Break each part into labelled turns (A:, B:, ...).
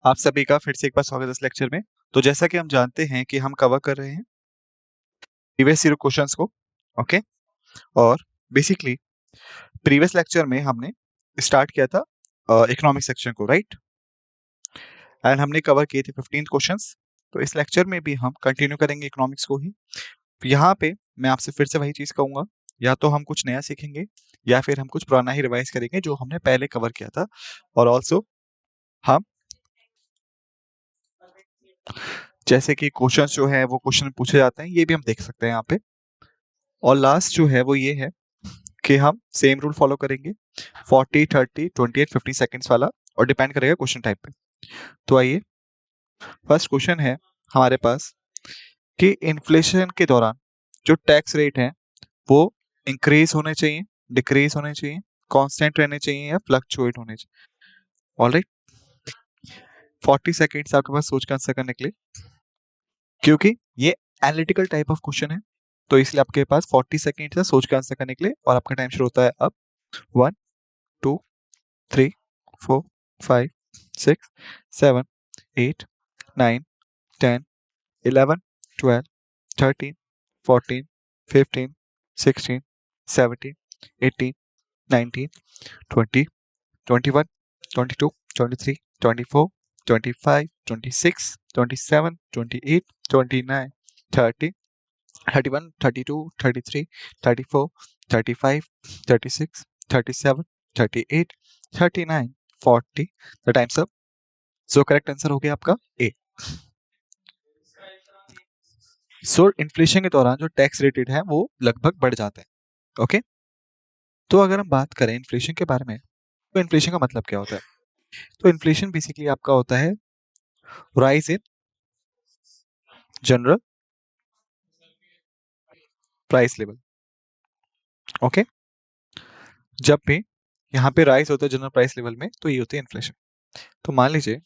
A: आप सभी का फिर से एक बार स्वागत है इस लेक्चर में। तो जैसा कि हम जानते हैं कि हम कवर कर रहे हैं प्रीवियस ईयर क्वेश्चंस को, ओके। और बेसिकली प्रीवियस लेक्चर में हमने स्टार्ट किया था इकोनॉमिक सेक्शन को, राइट। एंड हमने कवर किए थे 15 क्वेश्चंस। तो इस लेक्चर में भी हम कंटिन्यू करेंगे इकोनॉमिक्स को ही। तो यहाँ पे मैं आपसे फिर से वही चीज कहूंगा, या तो हम कुछ नया सीखेंगे या फिर हम कुछ पुराना ही रिवाइज करेंगे जो हमने पहले कवर किया था। और ऑल्सो हम जैसे कि क्वेश्चंस जो है वो क्वेश्चन पूछे जाते हैं, ये भी हम देख सकते हैं यहाँ पे। और लास्ट जो है वो ये है कि हम सेम रूल फॉलो करेंगे 40, 30, 28, 50 सेकेंड्स वाला, और डिपेंड करेगा क्वेश्चन टाइप पे। तो आइए, फर्स्ट क्वेश्चन है हमारे पास कि इन्फ्लेशन के दौरान जो टैक्स रेट है वो इंक्रीज होने चाहिए, डिक्रीज होने चाहिए, कांस्टेंट रहने चाहिए या फ्लक्चुएट होने चाहिए। ऑलराइट, 40 सेकेंड्स आपके पास सोच का आंसर करने के लिए, क्योंकि ये एनालिटिकल टाइप ऑफ क्वेश्चन है तो इसलिए आपके पास 40 सेकेंड्स है सोच का आंसर करने के लिए। और आपका टाइम शुरू होता है अब। 1, 2, 3, 4, 5, 6, 7, 8, 9, 10, 11, 12, 13, 14, 15, 16, 17, 18, 19, 20, 21, 22, 23, 24, 25, 26, 27, 28, 29, 30, 31, 32, 33, 34, 35, 36, 37, 38, 39, 40. The time's up. So correct answer हो गया आपका ए। सो इन्फ्लेशन के दौरान जो टैक्स रेटेड है वो लगभग बढ़ जाते हैं, ओके। तो अगर हम बात करें इन्फ्लेशन के बारे में, तो इन्फ्लेशन का मतलब क्या होता है? तो इन्फ्लेशन बेसिकली आपका होता है rise in general price level, okay. जब भी यहाँ पे राइज होता है जनरल प्राइस लेवल में तो ये होती है इन्फ्लेशन। तो मान लीजिए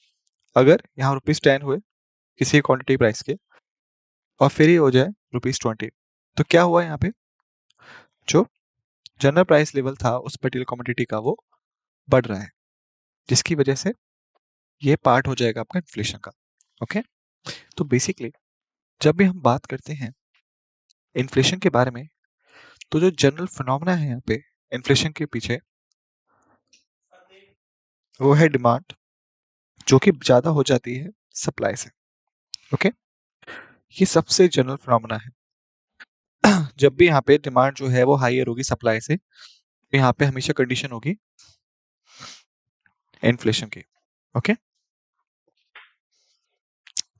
A: अगर यहाँ ₹10 हुए किसी क्वांटिटी प्राइस के और फिर ये हो जाए ₹20, तो क्या हुआ यहाँ पे? जो जनरल प्राइस लेवल था उस पर्टिकुलर कमोडिटी का वो बढ़ रहा है, जिसकी वजह से ये पार्ट हो जाएगा आपका इन्फ्लेशन का, ओके। तो बेसिकली जब भी हम बात करते हैं इन्फ्लेशन के बारे में, तो जो जनरल फिनोमेना है यहाँ पे इन्फ्लेशन के पीछे वो है डिमांड, जो कि ज्यादा हो जाती है सप्लाई से, ओके। ये सबसे जनरल फिनोमेना है। जब भी यहाँ पे डिमांड जो है वो हाईयर होगी सप्लाई से, तो यहाँ पे हमेशा कंडीशन होगी इन्फ्लेशन की, ओके।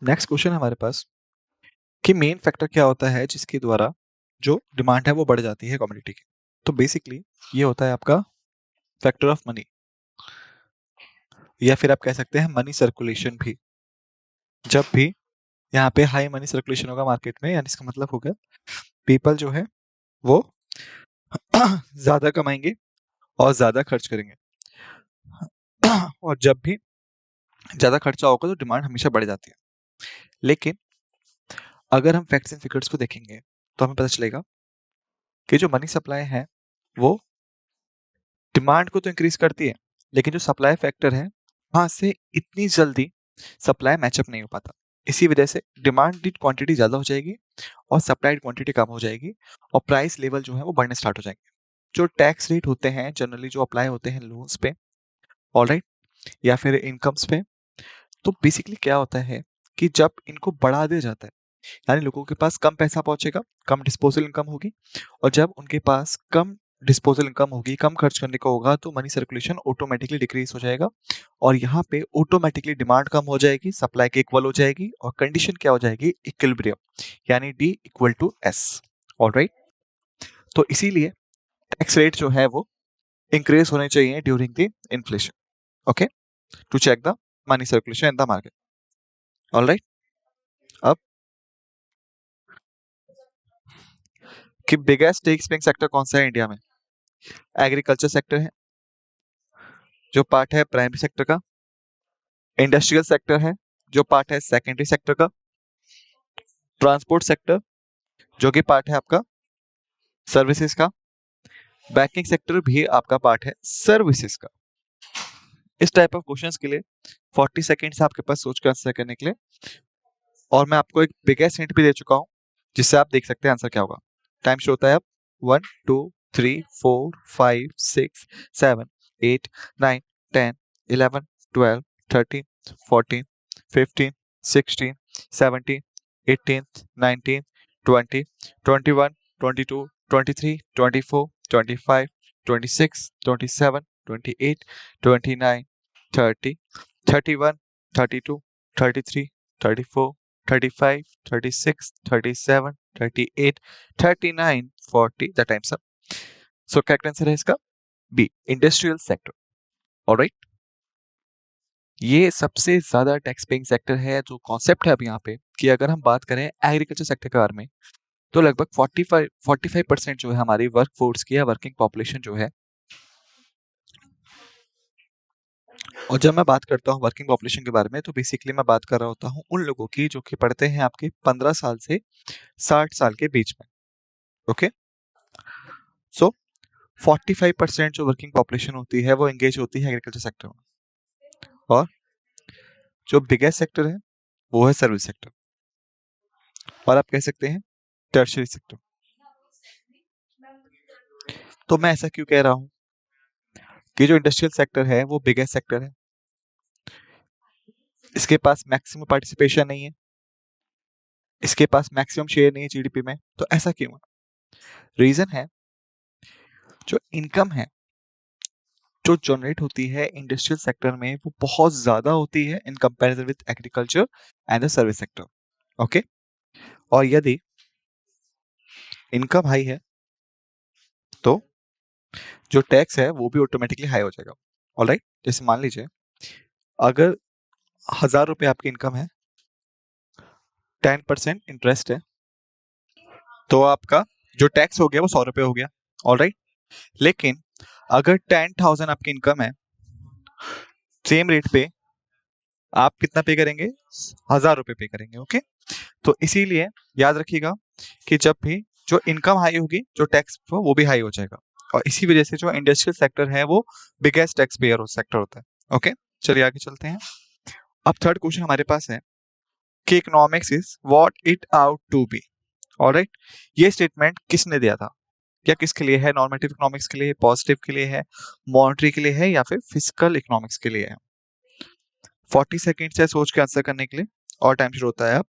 A: नेक्स्ट क्वेश्चन हमारे पास कि मेन फैक्टर क्या होता है जिसके द्वारा जो डिमांड है वो बढ़ जाती है कमोडिटी की। तो बेसिकली ये होता है आपका फैक्टर ऑफ मनी, या फिर आप कह सकते हैं मनी सर्कुलेशन भी। जब भी यहाँ पे हाई मनी सर्कुलेशन होगा मार्केट में, यानी इसका मतलब होगा पीपल जो है वो ज्यादा कमाएंगे और ज्यादा खर्च करेंगे। और जब भी ज्यादा खर्चा होगा तो डिमांड हमेशा बढ़ जाती है। लेकिन अगर हम फैक्ट्स एंड फिगर्स को देखेंगे तो हमें पता चलेगा कि जो मनी सप्लाई है वो डिमांड को तो इंक्रीज करती है, लेकिन जो सप्लाई फैक्टर है वहां से इतनी जल्दी सप्लाई मैचअप नहीं हो पाता। इसी वजह से डिमांड क्वांटिटी ज्यादा हो जाएगी और सप्लाई क्वांटिटी कम हो जाएगी और प्राइस लेवल जो है वो बढ़ने स्टार्ट हो जाएंगे। जो टैक्स रेट होते हैं जनरली जो अप्लाई होते हैं लोन्स पे, ऑलराइट, या फिर इनकम्स पे, तो बेसिकली क्या होता है कि जब इनको बढ़ा दिया जाता है, यानी लोगों के पास कम पैसा पहुंचेगा, कम डिस्पोजल इनकम होगी, और जब उनके पास कम डिस्पोजल इनकम होगी, कम खर्च करने को होगा, तो मनी सर्कुलेशन ऑटोमेटिकली डिक्रीज हो जाएगा और यहाँ पे ऑटोमेटिकली डिमांड कम हो जाएगी, सप्लाई के इक्वल हो जाएगी और कंडीशन क्या हो जाएगी? इक्विलिब्रियम, यानी D = S। ऑलराइट, तो इसीलिए टैक्स रेट जो है वो इंक्रीज होने चाहिए during the inflation, okay, to check the money circulation in the market. Alright, अब कि बिगेस्ट टेक्स पेइंग सेक्टर कौन सा है इंडिया में? एग्रीकल्चर सेक्टर है जो पार्ट है प्राइमरी सेक्टर का, इंडस्ट्रियल सेक्टर है जो पार्ट है सेकेंडरी सेक्टर का, ट्रांसपोर्ट सेक्टर जो कि पार्ट है आपका सर्विसेज का, बैंकिंग सेक्टर भी आपका पार्ट है सर्विसेज का। इस टाइप ऑफ क्वेश्चंस के लिए 40 सेकेंड्स आपके पास सोच कर आंसर करने के लिए, और मैं आपको एक बिगेस्ट हिंट भी दे चुका हूं जिससे आप देख सकते हैं आंसर क्या होगा। टाइम शो होता है अब 1 2 3 4 5 6 7 8 9 10 11 12 13 14 15 16 17 18 19 20 21 22 23 24 25 26 27 28 29 30 31 32 33 34 35 36 37 38 39 40 the times up. So correct answer है इसका बी, इंडस्ट्रियल सेक्टर। ऑलराइट, ये सबसे ज्यादा टैक्स पेइंग सेक्टर है। जो कॉन्सेप्ट है अब यहाँ पे कि अगर हम बात करें एग्रीकल्चर सेक्टर के बारे में, तो लगभग 45% जो है हमारी वर्क फोर्स की या वर्किंग पॉपुलेशन जो है, और जब मैं बात करता हूँ वर्किंग पॉपुलेशन के बारे में तो बेसिकली मैं बात कर रहा होता हूँ उन लोगों की जो कि पढ़ते हैं आपके 15 साल से 60 साल के बीच में। ओके, सो 45% जो वर्किंग पॉपुलेशन होती है वो एंगेज होती है एग्रीकल्चर सेक्टर में, और जो बिगेस्ट सेक्टर है वो है सर्विस सेक्टर, और आप कह सकते हैं टर्शियरी सेक्टर। तो मैं ऐसा क्यों कह रहा हूं कि जो इंडस्ट्रियल सेक्टर है वो बिगेस्ट सेक्टर है, इसके पास मैक्सिमम पार्टिसिपेशन नहीं है, इसके पास मैक्सिमम शेयर नहीं है जीडीपी में। तो ऐसा क्यों है? रीजन है जो इनकम है जो जनरेट होती है इंडस्ट्रियल सेक्टर में वो बहुत ज्यादा होती है in comparison with agriculture and the service sector. Okay, और यदि इनकम हाई है तो जो टैक्स है वो भी ऑटोमेटिकली हाई हो जाएगा। ऑलराइट, जैसे मान लीजिए अगर 1000 रुपए आपकी इनकम है, 10% इंटरेस्ट है, तो आपका जो टैक्स हो गया वो 100 रुपए हो गया। ऑलराइट, लेकिन अगर 10,000 आपकी इनकम है, सेम रेट पे आप कितना पे करेंगे? 1000 रुपए पे करेंगे। ओके, तो इसीलिए याद रखिएगा कि जब भी जो इनकम हाई होगी जो टैक्स वो भी हाई हो जाएगा, और इसी वजह से जो इंडस्ट्रियल सेक्टर है वो बिगेस्ट टैक्स पेयर सेक्टर होता है। ओके, चलिए आगे चलते हैं। अब थर्ड क्वेश्चन हमारे पास है कि economics is what it out to be. Alright, ये स्टेटमेंट किसने दिया था? क्या किसके लिए है? नॉर्मेटिव इकोनॉमिक्स के लिए, पॉजिटिव के लिए है, मॉनेटरी के लिए है, या फिर फिजिकल इकोनॉमिक्स के लिए है? 40 सेकेंड से सोच के आंसर करने के लिए, और टाइम शुरू होता है अब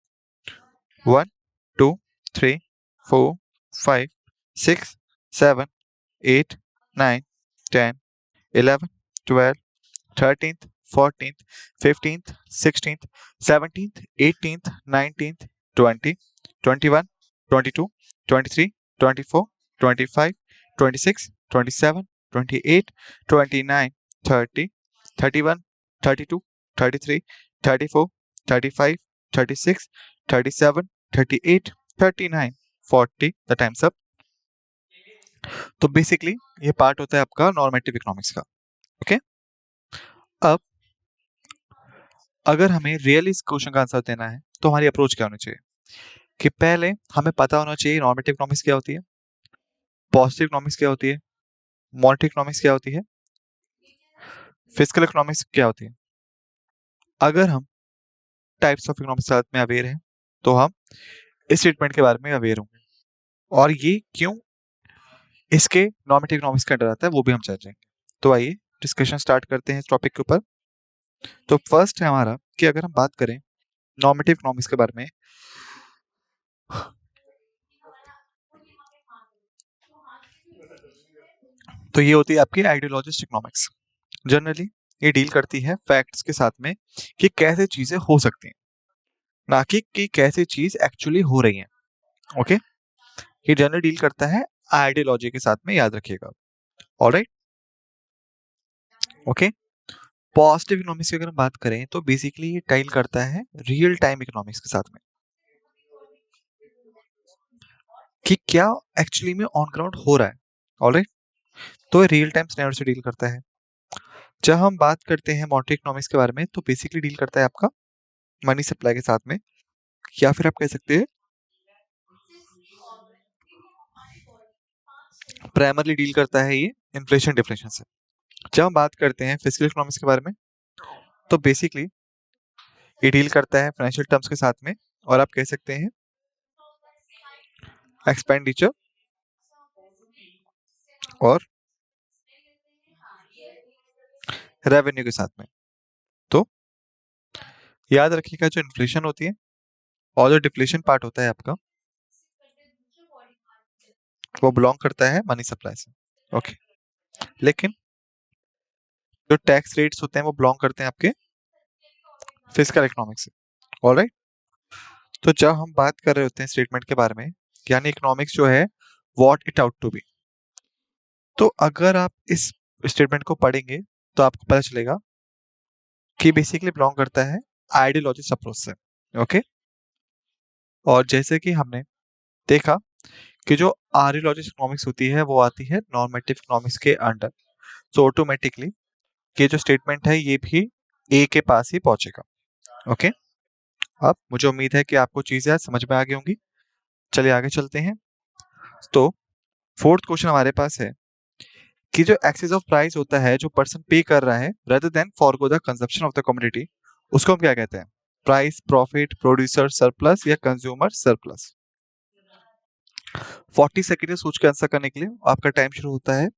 A: 1 2 3 4 5 6 7 8 9 10 11 12 13th 14th 15th 16th 17th 18th 19th 20 21 22 23 24 25 26 27 28 29 30 31 32 33 34 35 36 37 38 39 40 the times up. तो बेसिकली ये पार्ट होता है आपका नॉर्मेटिव इकोनॉमिक्स का। ओके, अब अगर हमें रियली इस क्वेश्चन का आंसर देना है तो हमारी अप्रोच क्या होनी चाहिए कि पहले हमें पता होना चाहिए नॉर्मेटिव इकोनॉमिक्स क्या होती है, पॉजिटिव इकोनॉमिक्स क्या होती है, मॉनेटरी इकोनॉमिक्स क्या होती है, फिजिकल इकोनॉमिक्स क्या होती है। अगर हम टाइप्स ऑफ इकोनॉमिक्स के साथ में अवेयर हैं तो हम इस स्टेटमेंट के बारे में अवेयर होंगे, और ये क्यों इसके नॉर्मेटिव इकोनॉमिक्स का अंडर आता है वो भी हम जानेंगे। तो आइए डिस्कशन स्टार्ट करते हैं इस टॉपिक के ऊपर। तो फर्स्ट है हमारा कि अगर हम बात करें नॉर्मेटिव इकोनॉमिक्स के बारे में, तो ये होती है आपकी आइडियोलॉजिस्ट इकोनॉमिक्स। जनरली ये डील करती है फैक्ट्स के साथ में कि कैसे चीजें हो सकती हैं, ना कि कैसे चीज एक्चुअली हो रही है। ओके, ये जनरली डील करता है आइडियोलॉजी के साथ में, याद रखिएगा। Alright, okay. पॉजिटिव इकोनॉमिक्स की अगर हम बात करें तो बेसिकली ये डील करता है रियल टाइम इकोनॉमिक्स के साथ में कि क्या एक्चुअली में ऑन ग्राउंड हो रहा है। ऑलराइट, तो रियल टाइम सिनेरियो से डील करता है। जब हम बात करते हैं मॉनेटरी इकोनॉमिक्स के बारे में तो बेसिकली डील करता है आपका मनी सप्लाई के साथ में, या फिर आप कह सकते हैं प्राइमरली डील करता है ये इन्फ्लेशन डिफ्लेशन से। जब हम बात करते हैं फिजिकल इकोनॉमिक्स के बारे में, तो बेसिकली ये डील करता है फाइनेंशियल टर्म्स के साथ में, और आप कह सकते हैं एक्सपेंडिचर और रेवेन्यू के साथ में। तो याद रखिएगा, जो इन्फ्लेशन होती है और जो डिफ्लेशन पार्ट होता है आपका, वो बिलोंग करता है मनी सप्लाई से। ओके, लेकिन जो टैक्स रेट्स होते हैं वो बिलोंग करते हैं आपके फिजिकल इकोनॉमिक्स से। ऑलराइट, तो जब हम बात कर रहे होते हैं स्टेटमेंट के बारे में, यानी इकोनॉमिक्स जो है what it out to be, तो अगर आप इस स्टेटमेंट को पढ़ेंगे तो आपको पता चलेगा कि बेसिकली बिलोंग करता है आइडियोलॉजिस्ट अप्रोच से। ओके, और जैसे कि हमने देखा कि जो आर्योलॉजिस्ट इकोनॉमिक्स होती है वो आती है नॉर्मेटिव इकोनॉमिक्स के अंडर, सो ऑटोमेटिकली ये जो स्टेटमेंट है ये भी ए के पास ही पहुंचेगा। ओके, अब मुझे उम्मीद है कि आपको चीजें आज समझ में आ गई होंगी। चलिए आगे चलते हैं। तो फोर्थ क्वेश्चन हमारे पास है कि जो एक्सेस ऑफ प्राइस होता है जो पर्सन पे कर रहा है rather than forgo the consumption of the commodity, उसको हम क्या कहते हैं? प्राइस, प्रॉफिट, प्रोड्यूसर सरप्लस या कंज्यूमर सरप्लस। 40 सेकेंड सोच के आंसर करने के लिए आपका टाइम शुरू होता है।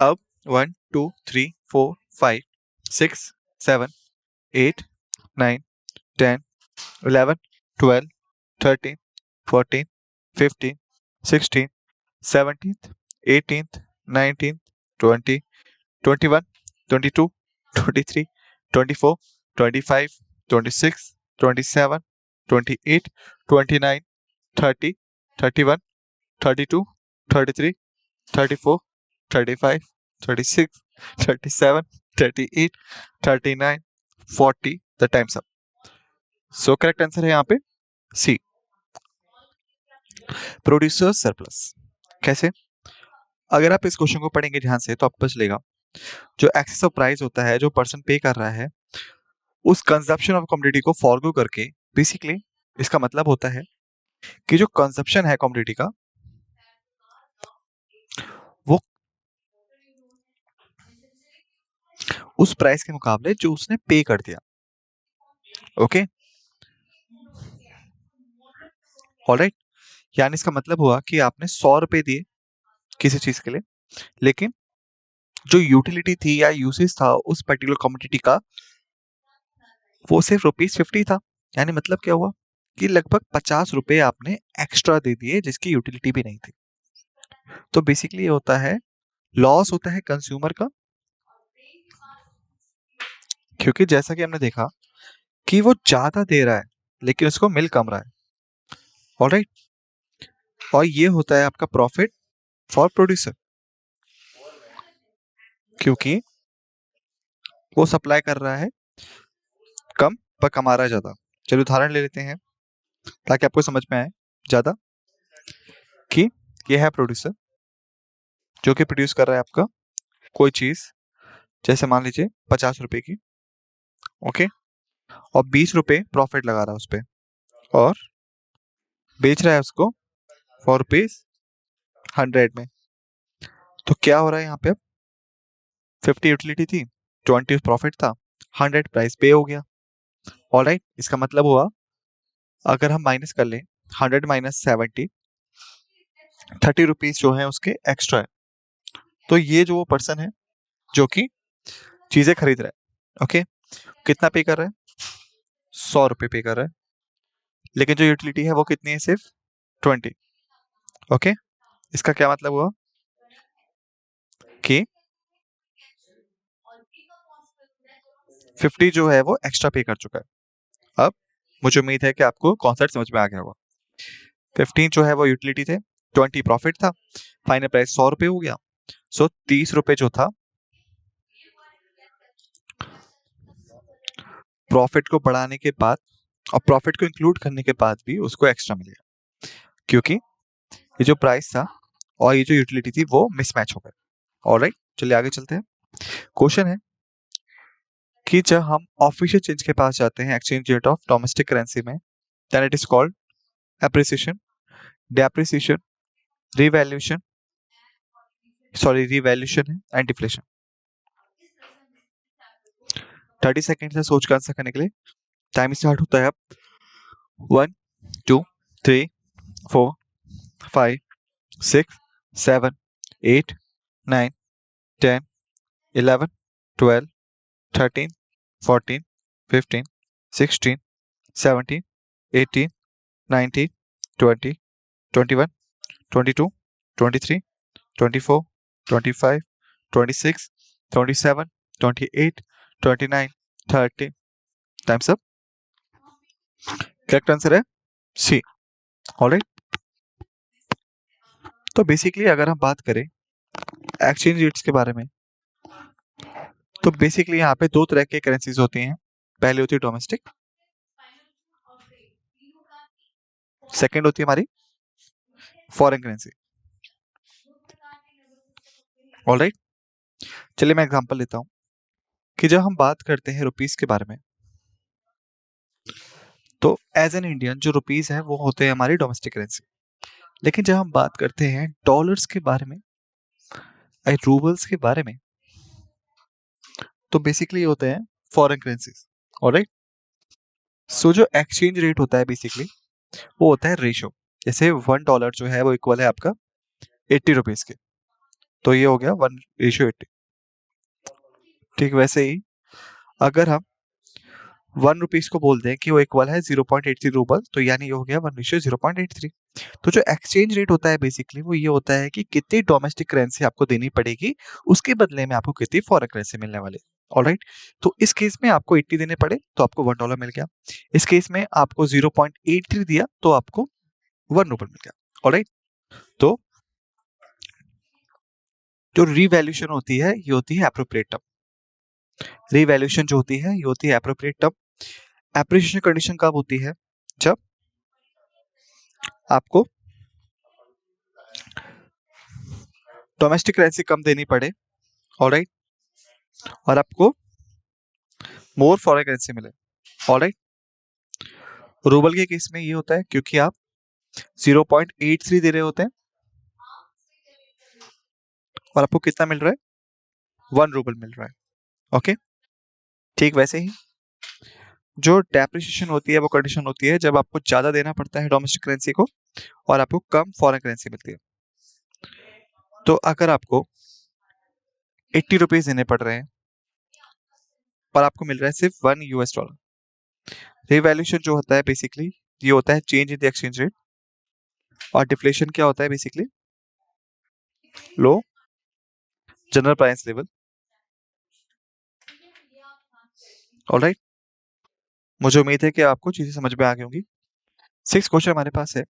A: अब 1 2 3 4 5 6 7 8 9 10 11 12 13 14 15 16 17th 18th 19th 20 21 22 23 24 25 26 27 28 29 30 31 32 33 34 35 36 37 38 39 40। The times up. So correct answer है यहाँ पे सी, प्रोड्यूसर सरप्लस। कैसे? अगर आप इस क्वेश्चन को पढ़ेंगे ध्यान से तो आपको पता चलेगा जो एक्सेस ऑफ प्राइस होता है जो पर्सन पे कर रहा है उस कंजप्शन ऑफ कमोडिटी को फॉरगो करके, बेसिकली इसका मतलब होता है कि जो कंजप्शन है कमोडिटी का वो उस प्राइस के मुकाबले जो उसने पे कर दिया। ओके, ऑलराइट, यानी इसका मतलब हुआ कि आपने 100 रुपए दिए किसी चीज के लिए, लेकिन जो यूटिलिटी थी या यूसेज था उस पर्टिकुलर कमोडिटी का वो सिर्फ ₹50 था। यानी मतलब क्या हुआ कि लगभग 50 रुपए आपने एक्स्ट्रा दे दिए जिसकी यूटिलिटी भी नहीं थी। तो बेसिकली ये होता है लॉस होता है कंज्यूमर का, क्योंकि जैसा कि हमने देखा कि वो ज्यादा दे रहा है लेकिन उसको मिल कम रहा है। ऑलराइट, और ये होता है आपका प्रॉफिट फॉर प्रोड्यूसर, क्योंकि वो सप्लाई कर रहा है कम पर कमा रहा है ज्यादा। चलिए उदाहरण ले लेते हैं ताकि आपको समझ में आए ज्यादा कि ये है प्रोड्यूसर जो कि प्रोड्यूस कर रहा है आपका कोई चीज, जैसे मान लीजिए 50 रुपए की। ओके, और 20 रुपए प्रॉफिट लगा रहा है उस पर और बेच रहा है उसको ₹100 में। तो क्या हो रहा है यहाँ पे? अब 50 यूटिलिटी थी, 20 प्रॉफिट था, 100 प्राइस पे हो गया। ऑलराइट, इसका मतलब हुआ अगर हम माइनस कर लें 100 माइनस 70, 30 रुपीज जो है उसके एक्स्ट्रा है। तो ये जो वो पर्सन है जो कि चीजें खरीद रहा है, ओके, कितना पे कर रहा है? 100 रुपए पे कर रहा है, लेकिन जो यूटिलिटी है वो कितनी है? सिर्फ 20। ओके, इसका क्या मतलब हुआ कि 50 जो है वो एक्स्ट्रा पे कर चुका है। अब मुझे उम्मीद है कि आपको कॉन्सेप्ट समझ में आ गया होगा। 15 जो है वो यूटिलिटी थे, 20 प्रॉफिट था, फाइनल प्राइस 100 रुपए हो गया। सो 30 रुपए जो था प्रॉफिट को बढ़ाने के बाद और प्रॉफिट को इंक्लूड करने के बाद भी उसको एक्स्ट्रा मिलेगा, क्योंकि ये जो प्राइस था और ये जो यूटिलिटी थी वो मिसमैच हो गए। ऑलराइट, चलिए आगे चलते हैं। क्वेश्चन है कि जब हम ऑफिशियल चेंज के पास जाते हैं exchange rate of domestic currency में, then it is called appreciation, depreciation revaluation है एंड डिफ्लेशन। 30 सेकेंड से सोच कर आंसर करने के लिए टाइम स्टार्ट होता है अब। 1 2 3 4 5 6 7 8 9 10 11 12 13 14 15 16 17 18 19 20 21 22 23 24 25 26 27 28 29 30। Times up. करेक्ट आंसर है सी। ऑलराइट। तो बेसिकली अगर हम बात करें एक्सचेंज रेट्स के बारे में, तो बेसिकली यहाँ पे दो तरह के करेंसीज होती हैं। पहली होती है डोमेस्टिक, सेकंड होती है हमारी फॉरेन करेंसी। ऑलराइट। चलिए मैं एग्जांपल लेता हूं कि जब हम बात करते हैं रुपीस के बारे में, तो एज एन इंडियन जो रुपीस है वो होते हैं हमारी डोमेस्टिक करेंसी। लेकिन जब हम बात करते हैं डॉलर्स के बारे में, रूबल्स के बारे में, तो बेसिकली होते हैं फॉरेन करेंसीज। ऑलराइट। सो जो एक्सचेंज रेट होता है बेसिकली वो होता है रेशो। जैसे $1 जो है वो इक्वल है आपका 80 रुपीज के, तो ये हो गया 1:80। ठीक वैसे ही अगर हम 1 रुपीज को बोल दें कि वो इक्वल है 0.83 रूबल, तो यानी ये हो गया 1:0.83। तो जो एक्सचेंज रेट होता है बेसिकली वो ये होता है कि कितनी डोमेस्टिक करेंसी आपको देनी पड़ेगी, उसके बदले में आपको कितनी फॉरेन करेंसी मिलने वाली। ऑलराइट। तो इस केस में आपको 80 देने पड़े तो आपको $1 मिल गया। इस केस में आपको 0.83 दिया तो आपको 1 रूबल मिल गया। ऑलराइट। तो जो रिवैल्यूएशन होती है ये होती है एप्रोप्रिएट टर्म। रिवैल्यूएशन जो होती है ये होती है एप्रोप्रिएट टर्म। एप्रिसिएशन कंडीशन कब होती है? जब आपको डोमेस्टिक करेंसी कम देनी पड़े, ऑलराइट, और आपको मोर फॉरेन करेंसी मिले। ऑलराइट। रूबल के केस में ये होता है क्योंकि आप 0.83 दे रहे होते हैं और आपको कितना मिल रहा है? 1 रूबल मिल रहा है। ओके। ठीक वैसे ही जो डेप्रिसिएशन होती है वो कंडीशन होती है जब आपको ज्यादा देना पड़ता है डोमेस्टिक करेंसी को और आपको कम फॉरेन करेंसी मिलती है। तो अगर आपको 80 रुपीज देने पड़ रहे हैं पर आपको मिल रहा है सिर्फ $1। रिवैल्यूएशन जो होता है बेसिकली ये होता है change in the exchange rate, और डिफ्लेशन क्या होता है बेसिकली? लो जनरल प्राइस लेवल। ऑलराइट। मुझे उम्मीद है कि आपको चीजें समझ में आ गई होंगी। 6 क्वेश्चन हमारे पास है।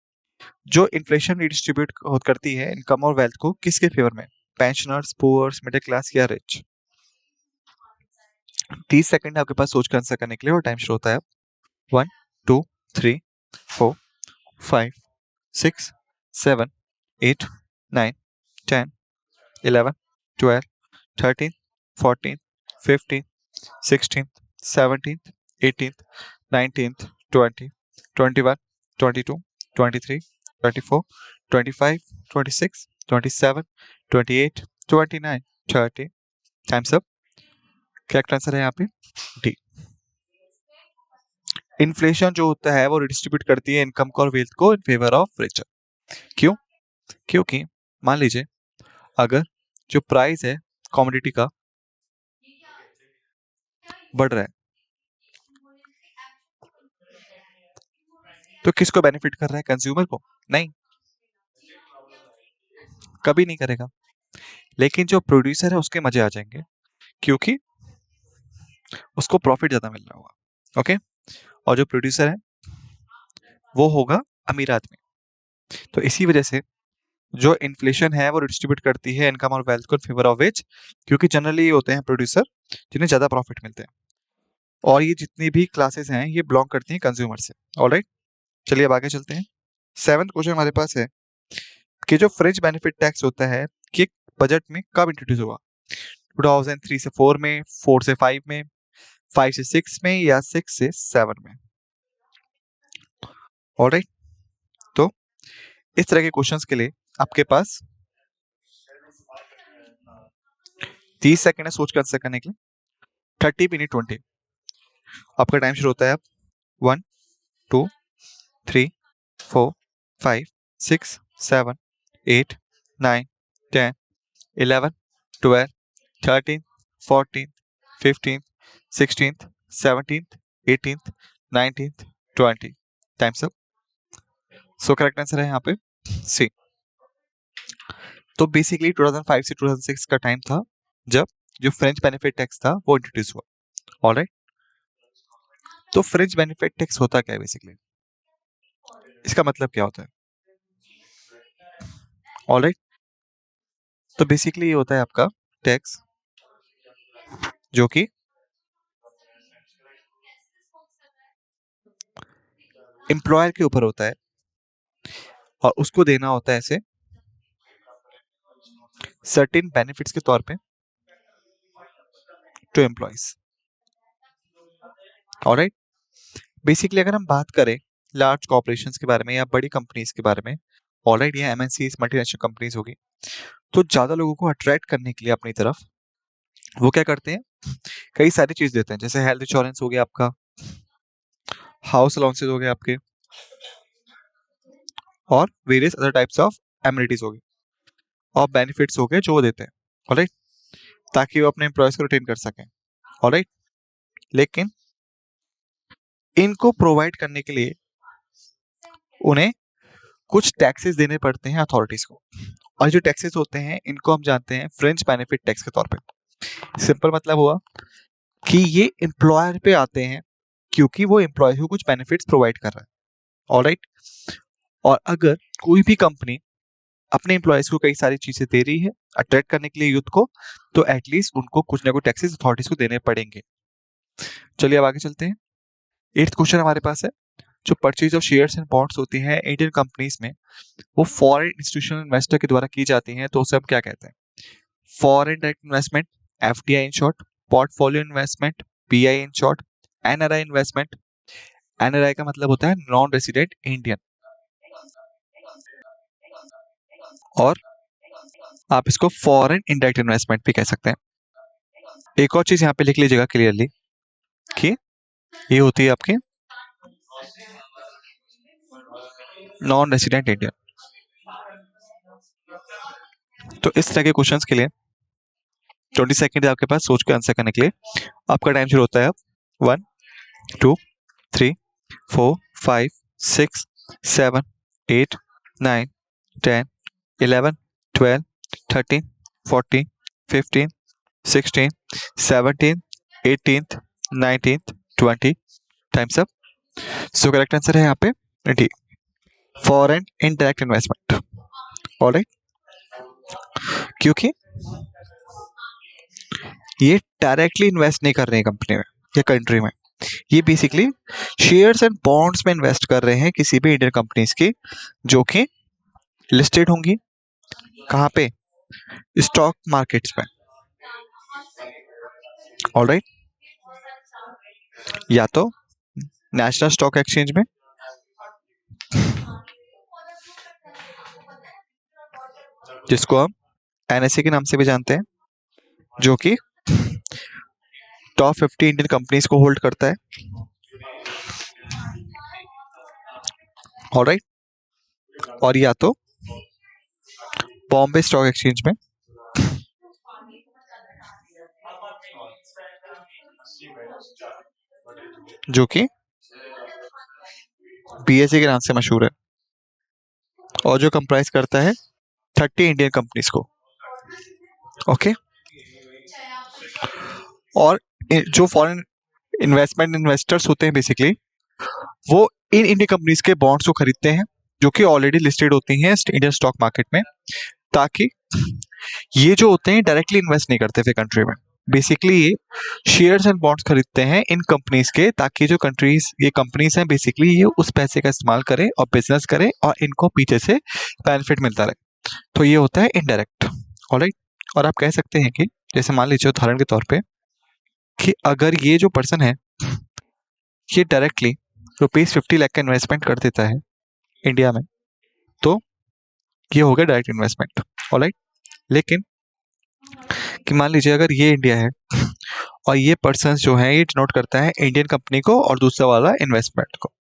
A: जो इन्फ्लेशन रिडिस्ट्रीब्यूट करती है इनकम और वेल्थ को किसके फेवर में? पेंशनर्स, पुअर्स, मिडिल क्लास या रिच? 30 सेकंड आपके पास सोच कर आंसर करने के लिए और टाइम शुरू होता है 1 2 3 4 5 6 7 8 9 10 11 12 13 14 15 16 17 18 19 20 21 22 23 24 25 26 27 28 29 30। Times up. करेक्ट आंसर है यहाँ पे डी। इन्फ्लेशन जो होता है वो रिडिस्ट्रीब्यूट करती है इनकम को और वेल्थ को इन फेवर ऑफ रिचर। क्यों? क्योंकि मान लीजिए अगर जो प्राइस है कमोडिटी का बढ़ रहा है तो किसको बेनिफिट कर रहा है? कंज्यूमर को? नहीं, कभी नहीं करेगा। लेकिन जो प्रोड्यूसर है उसके मजे आ जाएंगे क्योंकि उसको प्रॉफिट ज्यादा मिल रहा होगा। ओके। और जो प्रोड्यूसर है वो होगा अमीर आदमी। तो इसी वजह से जो इन्फ्लेशन है वो डिस्ट्रीब्यूट करती है इनकम और वेल्थ को इन फेवर ऑफ विच, क्योंकि जनरली ये होते हैं प्रोड्यूसर जिन्हें ज्यादा प्रॉफिट मिलते हैं। और ये जितनी भी क्लासेस हैं ये बिलोंग करती हैं कंज्यूमर से। ऑलराइट। चलिए अब आगे चलते हैं। 7th क्वेश्चन हमारे पास है कि जो फ्रेंच बेनिफिट टैक्स होता है कि बजट में कब इंट्रोड्यूस हुआ? 2003 से 4 में, 4 से 5 में, 5 से 6 में या 6 से 7 में? ऑलराइट। तो इस तरह के क्वेश्चंस के लिए आपके पास 30 सेकंड है सोच कर आंसर करने के लिए। 30 मिनट 20। आपका टाइम शुरू होता है अब 1 2 3 4 5 6 7 8 9 10 11 12 13 14 15 16 17 18 19 20। Times up. So correct answer है यहाँ पे सी। तो बेसिकली 2005 से 2006 का टाइम था जब जो फ्रेंच बेनिफिट टैक्स था वो इंट्रोड्यूस हुआ। ऑलराइट, तो फ्रेंच बेनिफिट टैक्स होता क्या है बेसिकली, इसका मतलब क्या होता है? ऑलराइट, तो बेसिकली ये होता है आपका टैक्स जो कि एम्प्लॉयर के ऊपर होता है और उसको देना होता है ऐसे सर्टेन बेनिफिट्स के तौर पे टू एम्प्लॉयज। ऑलराइट, बेसिकली अगर हम बात करें लार्ज कॉर्पोरेशंस के बारे में या बड़ी कंपनीज के बारे में, ऑलराइट, या एमएनसीज मल्टीनेशनल कंपनीज होगी, तो ज्यादा लोगों को अट्रैक्ट करने के लिए अपनी तरफ वो क्या करते हैं, कई सारी चीज देते हैं, जैसे हेल्थ इंश्योरेंस हो गया आपका, हाउस अलाउंसेस हो गए आपके, और various other types of amenities हो गए और बेनिफिट्स हो गए जो वो देते हैं। ऑलराइट, ताकि वो अपने एम्प्लॉयज को रिटेन कर सकें। ऑलराइट, लेकिन इनको प्रोवाइड करने के लिए उन्हें कुछ टैक्सेस देने पड़ते हैं अथॉरिटीज को, और जो टैक्सेस होते हैं इनको हम जानते हैं फ्रेंच बेनिफिट टैक्स के तौर पे। सिंपल मतलब हुआ कि ये एम्प्लॉयर पे आते हैं क्योंकि वो एम्प्लॉय को कुछ बेनिफिट्स प्रोवाइड कर रहा है। ऑलराइट, और अगर कोई भी कंपनी अपने एम्प्लॉयज को कई सारी चीजें दे रही है अट्रैक्ट करने के लिए यूथ को, तो एटलीस्ट उनको कुछ ना कुछ टैक्सेस अथॉरिटीज को देने पड़ेंगे। चलिए अब आगे चलते हैं। 8th क्वेश्चन हमारे पास है, जो purchase of shares and bonds होती हैं इंडियन कंपनीज में, वो फॉरेन इंस्टीट्यूशनल इन्वेस्टर के द्वारा की जाती हैं, तो उसे हम क्या कहते हैं? Foreign direct investment, FDI in short, portfolio investment, pi in short, NRI investment. NRI का मतलब होता है नॉन रेसिडेंट इंडियन, और आप इसको फॉरेन इनडायरेक्ट इन्वेस्टमेंट भी कह सकते हैं। एक और चीज यहाँ पे लिख लीजिएगा क्लियरली कि ये होती है आपकी नॉन रेसिडेंट इंडियन। तो इस तरह के क्वेश्चंस के लिए 20 सेकंड है आपके पास सोच के आंसर करने के लिए। आपका टाइम शुरू होता है अब 1 2 3 4 5 6 7 8 9 10 11 12 13 14 15 16 17 18 19 20। Times up. So correct answer है यहाँ पे D, foreign indirect investment. Alright, क्योंकि ये डायरेक्टली इन्वेस्ट नहीं कर रहे हैं कंपनी में या कंट्री में, ये बेसिकली शेयर्स एंड बॉन्ड्स में इन्वेस्ट कर रहे हैं किसी भी इंडियन कंपनीज की जो कि लिस्टेड होंगी कहाँ पे, स्टॉक मार्केट्स में। ऑलराइट, या तो नेशनल स्टॉक एक्सचेंज में, जिसको हम एनएसए के नाम से भी जानते हैं, जो कि टॉप 50 इंडियन कंपनीज को होल्ड करता है। ऑलराइट, और या तो बॉम्बे स्टॉक एक्सचेंज में, जो कि बीएसई के नाम से मशहूर है और जो कंप्राइज करता है 30 इंडियन कंपनीज को। ओके, और जो फॉरेन इन्वेस्टमेंट इन्वेस्टर्स होते हैं बेसिकली वो इन इंडियन कंपनीज के बॉन्ड्स को खरीदते हैं जो कि ऑलरेडी लिस्टेड होती हैं इंडियन स्टॉक मार्केट में, ताकि ये जो होते हैं डायरेक्टली इन्वेस्ट नहीं करते थे कंट्री में। बेसिकली ये शेयर्स एंड बॉन्ड्स खरीदते हैं इन कंपनीज के, ताकि जो कंट्रीज ये कंपनीज हैं बेसिकली ये उस पैसे का इस्तेमाल करें और बिजनेस करें और इनको पीछे से बेनिफिट मिलता रहे। तो ये होता है इनडायरेक्ट। ऑलराइट, और आप कह सकते हैं कि जैसे मान लीजिए उदाहरण के तौर पे कि अगर ये जो पर्सन है ये डायरेक्टली ₹50 लाख का इन्वेस्टमेंट कर देता है इंडिया में, तो ये हो गया डायरेक्ट इन्वेस्टमेंट। ऑलराइट, लेकिन कि मान लीजिए अगर ये इंडिया है और ये पर्सन जो है ये डिनोट करता है इंडियन कंपनी को और दूसरा वाला इन्वेस्टमेंट को,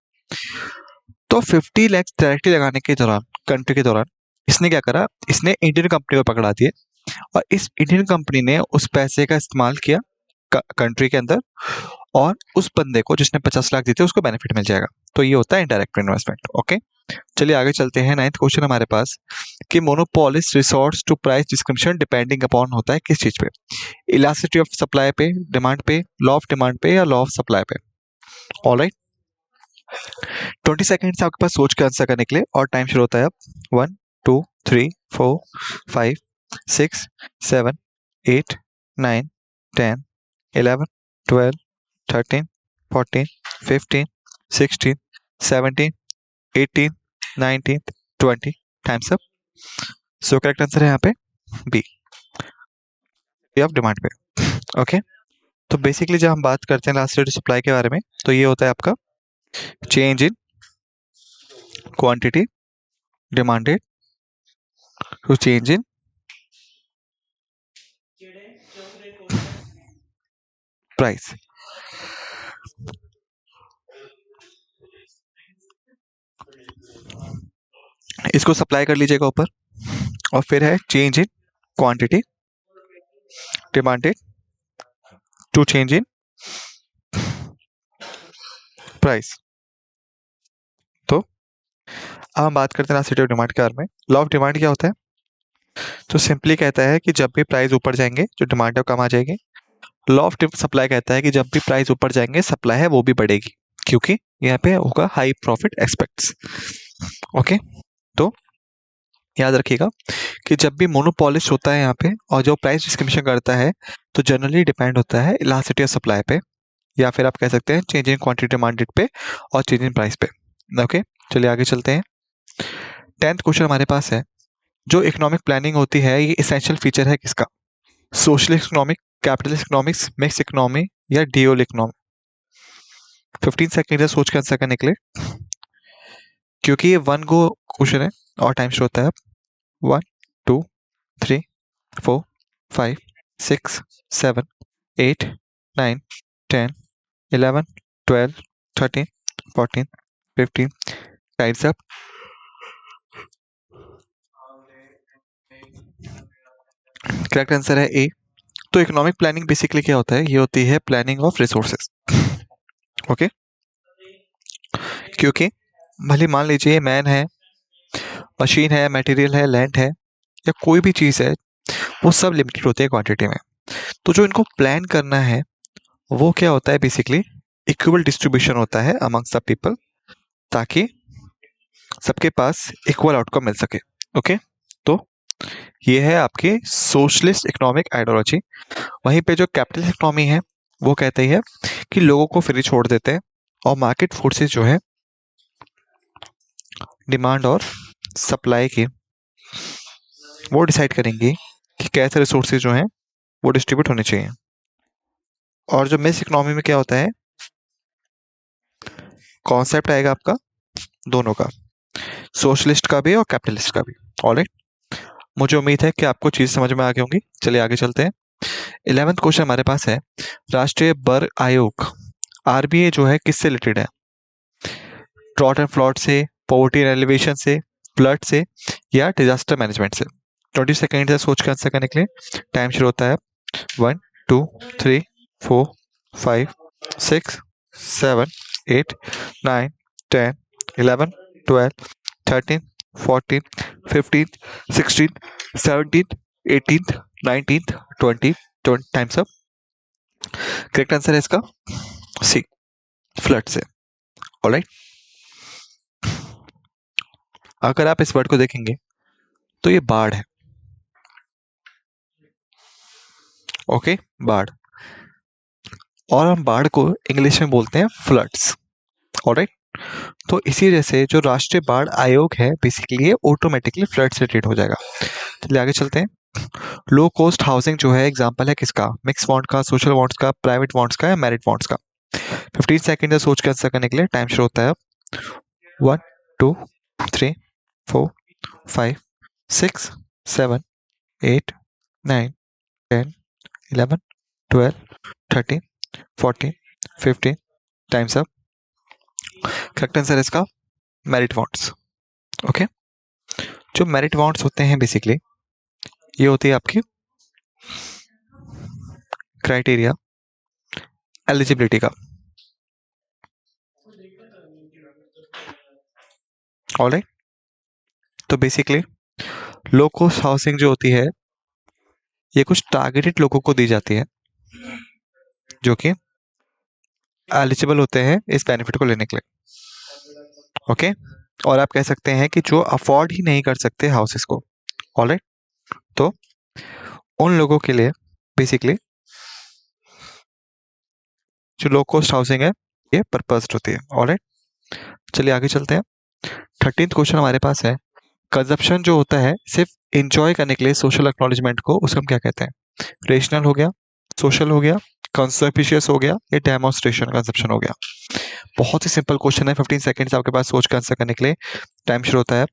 A: तो 50 लाख डायरेक्टली लगाने के दौरान कंट्री के दौरान इसने क्या करा, इसने इंडियन कंपनी को पकड़ा दिए और इस इंडियन कंपनी ने उस पैसे का इस्तेमाल किया कंट्री के अंदर और उस बंदे को जिसने 50 लाख दिए थे उसको बेनिफिट मिल जाएगा। तो ये होता है इनडायरेक्ट इन्वेस्टमेंट। ओके, चलिए आगे चलते हैं। 9th क्वेश्चन हमारे पास कि monopolist resorts to price description depending upon होता है किस चीज पे, इलास्टिसिटी ऑफ सप्लाई पे, डिमांड पे, लॉ ऑफ डिमांड पे या लॉ ऑफ सप्लाई पे। ऑलराइट, 20 सेकेंड्स आपके पास सोच के आंसर करने के लिए और टाइम शुरू होता है अब। 1 2 3 4 5 6 7 8 9 10 11 12 13 14 15 16 17 18 19 20 times up. So correct answer है यहाँ पे बी, ऑफ डिमांड पे। ओके, तो बेसिकली जब हम बात करते हैं लास्ट रेट सप्लाई के बारे में तो ये होता है आपका change in quantity demanded to change in price. इसको सप्लाई कर लीजिएगा ऊपर और फिर है change in quantity demanded to change in price. तो अब हम बात करते हैं लास्ट रेट ऑफ डिमांड के बारे में। लॉ ऑफ डिमांड क्या होता है, तो सिंपली कहता है कि जब भी प्राइस ऊपर जाएंगे जो डिमांड है वो कम आ जाएगी। लॉ ऑफ सप्लाई कहता है कि जब भी प्राइस ऊपर जाएंगे सप्लाई है वो भी बढ़ेगी, क्योंकि यहाँ पे होगा हाई प्रॉफिट एक्सपेक्ट्स। ओके, तो याद रखिएगा कि जब भी मोनोपोलिस्ट होता है यहाँ पे और जो प्राइस डिस्क्रिमिनेशन करता है तो जनरली डिपेंड होता है इलास्टिसिटी ऑफ सप्लाई पे या फिर आप कह सकते हैं चेंज इन क्वांटिटी डिमांडेड पे और चेंज इन प्राइस पे। ओके, चलिए आगे चलते हैं। 10th क्वेश्चन हमारे पास है, जो इकोनॉमिक प्लानिंग होती है ये इसेंशियल फीचर है किसका, socialist economic, capitalist economics, mix economy या डियोल इकोनॉमी। 15 सेकेंड है सोच के आंसर करने के लिए, क्योंकि ये 1 गो क्वेश्चन है और टाइम शो होता है 1 2 3 4 5 6 7 8 9 10 11 12 13 14 15 टाइम्स अप। करेक्ट आंसर है ए। तो इकोनॉमिक प्लानिंग बेसिकली क्या होता है, ये होती है प्लानिंग ऑफ रिसोर्सेज। ओके, क्योंकि भले मान लीजिए मैन है, मशीन है, मटेरियल है, लैंड है या कोई भी चीज़ है, वो सब लिमिटेड होते हैं क्वांटिटी में। तो जो इनको प्लान करना है वो क्या होता है, बेसिकली इक्वल डिस्ट्रीब्यूशन होता है अमंग्स द पीपल, ताकि सबके पास इक्वल आउटकम मिल सके। ओके, तो ये है आपकी सोशलिस्ट इकोनॉमिक आइडियोलॉजी। वहीं पे जो कैपिटलिस्ट इकोनॉमी है वो कहती है कि लोगों को फ्री छोड़ देते हैं और मार्केट फोर्सेस जो है डिमांड और सप्लाई की वो डिसाइड करेंगे कि कैसे रिसोर्सेज जो हैं वो डिस्ट्रीब्यूट होने चाहिए। और जो मिक्स इकोनॉमी में क्या होता है, कॉन्सेप्ट आएगा आपका दोनों का, सोशलिस्ट का भी और कैपिटलिस्ट का भी। ऑलराइट, मुझे उम्मीद है कि आपको चीज़ समझ में आ गई होंगी। चलिए आगे चलते हैं। 11th क्वेश्चन हमारे पास है, राष्ट्रीय बर आयोग आरबीआई जो है किससे रिलेटेड है, ड्रॉट एंड फ्लड से, पॉवर्टी एंड एलिवेशन से, फ्लड से या डिजास्टर मैनेजमेंट से। 20 सेकेंड है सोच के आंसर करने के लिए। टाइम शुरू होता है 1 2 3 4 5 6 7 8 9 10 11 12 13 14 15 16 17 18 19 20 टाइम्स अप। करेक्ट आंसर है इसका सी, फ्लड से। ऑलराइट, अगर आप इस वर्ड को देखेंगे तो ये बाढ़ है। ओके, बाढ़, और हम बाढ़ को इंग्लिश में बोलते हैं फ्लड्स। ऑलराइट, तो इसी वजह से जो राष्ट्रीय बाढ़ आयोग है बेसिकली ये ऑटोमेटिकली फ्लड से ट्रीट हो जाएगा। चलिए आगे चलते हैं। लो कॉस्ट हाउसिंग जो है एग्जांपल है किसका, मिक्स बॉन्ड का, सोशल बॉन्ड्स का, प्राइवेट बॉन्ड्स का या मैरिट बॉन्ड्स का। 15 सेकेंड है सोच के आंसर करने के लिए। टाइम शुरू होता है अब 1 2 3 4 5 6, 7, 8, 9, 10, 11, 12, 13, 14, 15 टाइम्स अप। करेक्ट आंसर है इसका मेरिट बॉन्ड्स। ओके, जो मेरिट बॉन्ड्स होते हैं बेसिकली ये होती है आपकी क्राइटेरिया एलिजिबिलिटी का। ऑलराइट, तो बेसिकली लो कॉस्ट हाउसिंग जो होती है ये कुछ टारगेटेड लोगों को दी जाती है जो कि एलिजिबल होते हैं इस बेनिफिट को लेने के लिए। ओके, और आप कह सकते हैं कि जो अफोर्ड ही नहीं कर सकते हाउसेस को। ऑलराइट, तो उन लोगों के लिए बेसिकली जो लो कॉस्ट हाउसिंग है ये पर्पस्ड होती है। ऑलराइट, चलिए आगे चलते हैं। 13th क्वेश्चन हमारे पास है, कंजप्शन जो होता है सिर्फ इंजॉय करने के लिए सोशल एक्नॉलेजमेंट को उसको हम क्या कहते हैं? रेशनल हो गया, सोशल हो गया, कंसपिशियस हो गया, या डेमोन्स्ट्रेशन कंजप्शन हो गया। बहुत ही सिंपल क्वेश्चन है, 15 सेकंड्स आपके पास सोच कर आंसर करने के लिए। टाइम शुरू होता है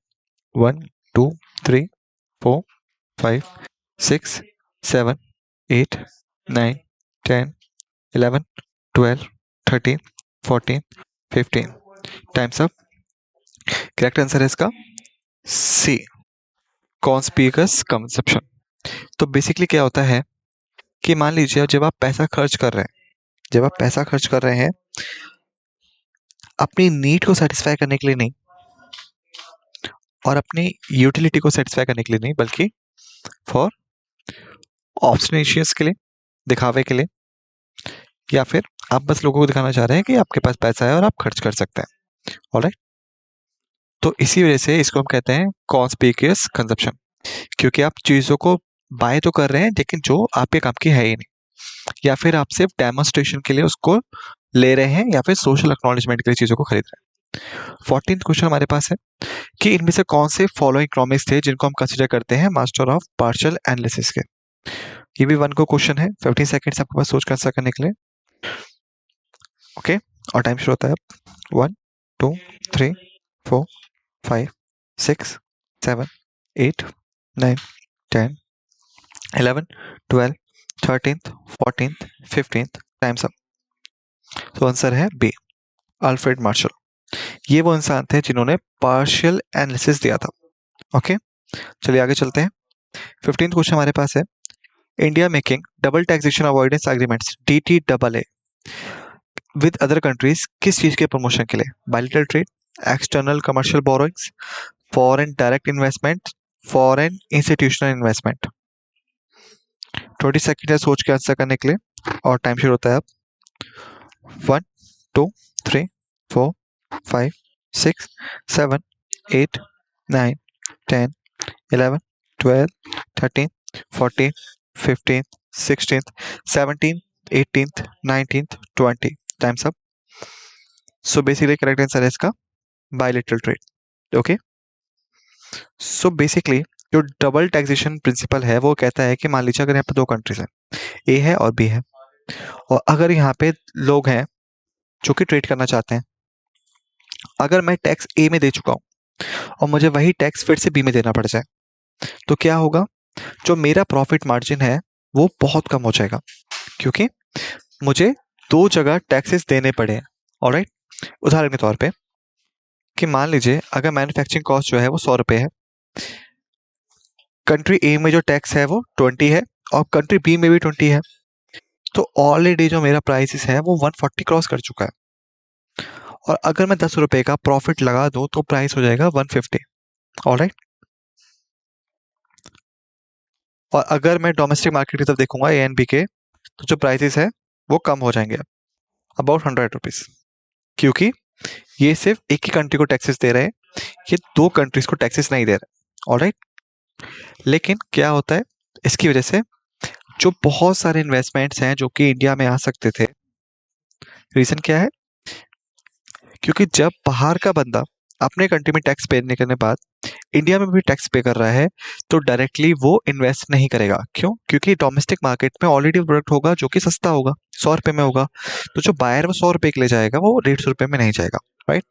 A: 1 2 3 4 5 6 7 8 9 10 11 12 13 14 15 टाइम्स अप। करेक्ट आंसर है इसका सी, कॉन्स्पिकस कंजप्शन। तो बेसिकली क्या होता है कि मान लीजिए जब आप पैसा खर्च कर रहे हैं, जब आप पैसा खर्च कर रहे हैं अपनी नीड को सेटिस्फाई करने के लिए नहीं और अपनी यूटिलिटी को सेटिस्फाई करने के लिए नहीं, बल्कि फॉर ऑब्स्टेनेशियस के लिए, दिखावे के लिए, या फिर आप बस लोगों को दिखाना चाह रहे हैं कि आपके पास पैसा है और आप खर्च कर सकते हैं। ऑलराइट, तो इसी वजह से इसको हम कहते हैं कॉन्स्पिकुअस कंजप्शन, क्योंकि आप चीज़ों को बाय तो कर रहे हैं लेकिन जो आपके काम की है ही नहीं, या फिर आप सिर्फ डेमोन्स्ट्रेशन के लिए उसको ले रहे हैं, या फिर सोशल एक्नॉलेजमेंट के लिए चीज़ों को खरीद रहे हैं। 14th क्वेश्चन हमारे पास है कि इनमें से कौन से फॉलोइंग इकोनॉमिक्स थे जिनको हम कंसीडर करते हैं मास्टर ऑफ पार्शियल एनालिसिस के। ये भी 1 को क्वेश्चन है, 15 सेकंड्स आपके पास सोच कर आंसर करने के लिए। ओके, और टाइम शुरू होता है 1 2 3 4 5 6 7 8 9 10 11 12 13th 14th 15th times up. तो आंसर है बी, अल्फ्रेड मार्शल। ये वो इंसान थे जिन्होंने पार्शियल एनालिसिस दिया था। ओके, चलिए आगे चलते हैं। 15th क्वेश्चन हमारे पास है, India making double taxation avoidance agreements DTAA with other countries किस चीज के प्रमोशन के लिए? Bilateral trade, external commercial borrowings, foreign direct investment, foreign institutional investment. 20 second है सोच के आंसर करने के लिए, और टाइम शुरू होता है अब 1 2 3 4 5 6 7 8 9 10 11 12 13 14 15 16 17 18 19 20 times up. So basically correct answer है इसका bilateral trade. Okay, so basically जो डबल टैक्सेशन प्रिंसिपल है वो कहता है कि मान लीजिए अगर यहाँ पे 2 कंट्रीज हैं, ए है और बी है, और अगर यहाँ पे लोग हैं जो कि ट्रेड करना चाहते हैं, अगर मैं टैक्स ए में दे चुका हूँ और मुझे वही टैक्स फिर से बी में देना पड़ जाए, तो क्या होगा? जो मेरा प्रॉफिट मार्जिन है वो बहुत कम हो जाएगा, क्योंकि मुझे 2 जगह टैक्सेस देने पड़े हैं। ऑलराइट, उदाहरण के तौर पे कि मान लीजिए अगर मैन्युफैक्चरिंग कॉस्ट जो है वो 100 रुपये है, कंट्री ए में जो टैक्स है वो 20 है और कंट्री बी में भी 20 है, तो ऑलरेडी जो मेरा प्राइस है वो 140 क्रॉस कर चुका है। और अगर मैं 10 रुपये का प्रॉफिट लगा दूं तो प्राइस हो जाएगा 150। ऑलराइट, और अगर मैं डोमेस्टिक मार्केट की तरफ देखूंगा ए एंड बी के, तो जो प्राइसेस है वो कम हो जाएंगे, अबाउट 100 रुपीज, क्योंकि ये सिर्फ एक ही कंट्री को टैक्सेस दे रहे हैं, ये 2 कंट्रीज को टैक्सेस नहीं दे रहे। ऑलराइट, लेकिन क्या होता है इसकी वजह से जो बहुत सारे इन्वेस्टमेंट्स हैं जो कि इंडिया में आ सकते थे, रीजन क्या है? क्योंकि जब बाहर का बंदा अपने कंट्री में टैक्स पे करने के बाद इंडिया में भी टैक्स पे कर रहा है, तो डायरेक्टली वो इन्वेस्ट नहीं करेगा। क्यों? क्योंकि डोमेस्टिक मार्केट में ऑलरेडी प्रोडक्ट होगा जो कि सस्ता होगा, 100 रुपये में होगा, तो जो बायर वो 100 रुपये के ले जाएगा वो 150 रुपये में नहीं जाएगा। राइट।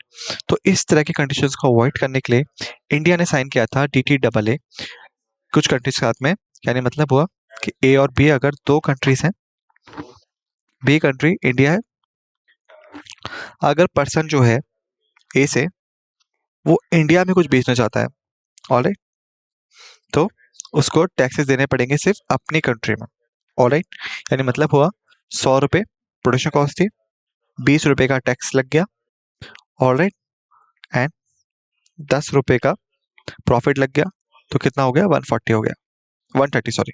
A: तो इस तरह की कंडीशंस को अवॉइड करने के लिए इंडिया ने साइन किया था DTAA कुछ कंट्रीज के साथ में। यानी मतलब हुआ कि ए और बी अगर दो कंट्रीज हैं, बी कंट्री इंडिया है, अगर पर्सन जो है ए से वो इंडिया में कुछ बेचना चाहता है, ऑलराइट, तो उसको टैक्सेस देने पड़ेंगे सिर्फ अपनी कंट्री में, ऑलराइट। यानी मतलब हुआ 100 रुपये प्रोडक्शन कॉस्ट थी, 20 रुपये का टैक्स लग गया, ऑलराइट, एंड 10 रुपये का प्रॉफिट लग गया, तो कितना हो गया, 140 हो गया, 130 सॉरी।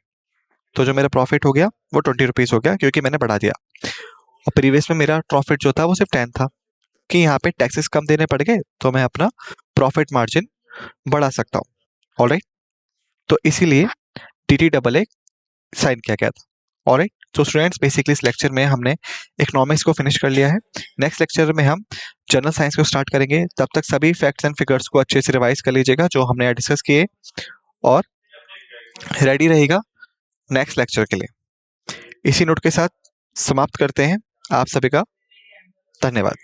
A: तो जो मेरा प्रॉफिट हो गया वो 20 रुपीज़ हो गया क्योंकि मैंने बढ़ा दिया। और प्रीवियस में मेरा प्रॉफिट जो था वो सिर्फ 10 था, कि यहाँ पे टैक्सेस कम देने पड़ गए तो मैं अपना प्रॉफिट मार्जिन बढ़ा सकता हूँ, ऑलराइट। तो इसीलिए DTAA साइन किया गया था, ऑलराइट। तो स्टूडेंट्स बेसिकली इस लेक्चर में हमने इकोनॉमिक्स को फिनिश कर लिया है। नेक्स्ट लेक्चर में हम जनरल साइंस को स्टार्ट करेंगे। तब तक सभी फैक्ट्स एंड फिगर्स को अच्छे से रिवाइज कर लीजिएगा जो हमने यहाँ डिस्कस किए, और रेडी रहेगा नेक्स्ट लेक्चर के लिए। इसी नोट के साथ समाप्त करते हैं। आप सभी का धन्यवाद।